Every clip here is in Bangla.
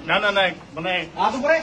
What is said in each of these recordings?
না না না মানে হাত উপরে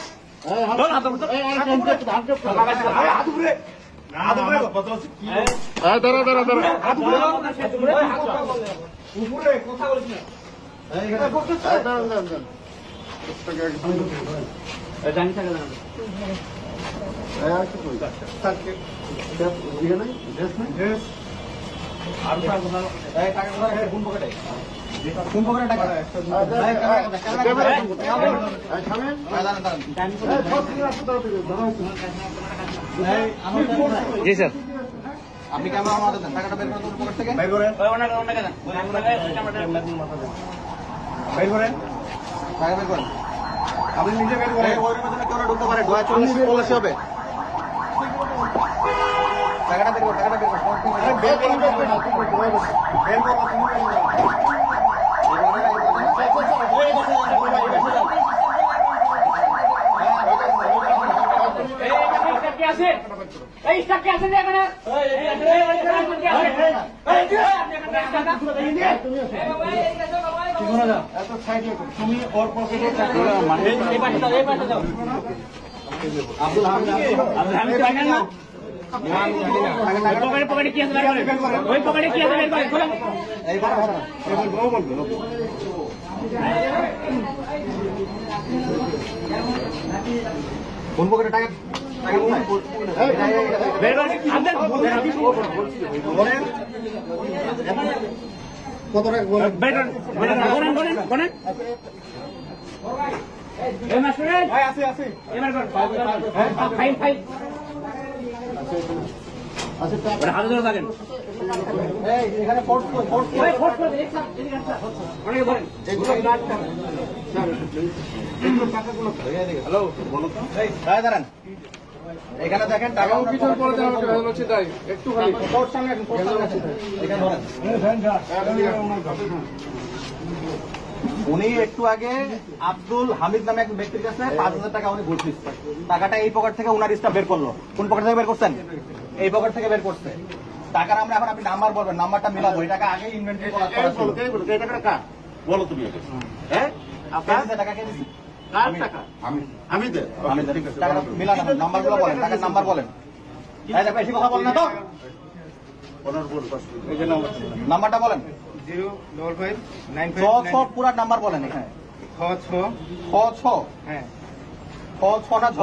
জি স্যার আপনি ক্যামেরা আমাদের দেন, টাকাটা বের করে পকেট থেকে বের করেন বের করেন, টাকা বের করেন। আপনি নিজে বের করেন। ওই রুমের জন্য কেউ ঢুকতে পারে, 42 হবে। টাকাটা বের করো, টাকাটা বের করো। বের করুন, বের তুমি ওর পকেটে আব্দুল হামিদ পকেটে কি আছে ওই পকেটে কি আছে বের করেন। কোন পকেটে টাকা কত দাঁড়ান, এখানে দেখেন টাকা একটু উনি একটু আগে আব্দুল হামিদ নামে এক ব্যক্তির কাছে 5,000 টাকা উনি ঘুষ দিচ্ছে। টাকাটা এই পকেট থেকে উনার স্টাফ বের করলো। কোন পকেট থেকে বের করছেন? এই পকেট থেকে বের করছে। টাকার আমরা এখন আপনি নাম্বার বলবেন, নাম্বারটা মিলাবো। এই টাকা আগে ইনভেন্টরি করা ছিল। বলো তুমি হ্যাঁ টাকা কে দিছি? আমি দে টাকা মিলানো নাম্বারগুলো বলেন, টাকার নাম্বার বলেন। বেশি কথা বলেন না তো, নাম্বারটা বলেন। 05595 পুরা নাম্বার বলেন এখানে। খ ছ না ঝ?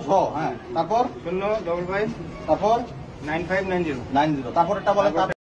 ঝ হ্যাঁ। তারপর 055 তারপর 9590 90 তারপর এটা বলেন।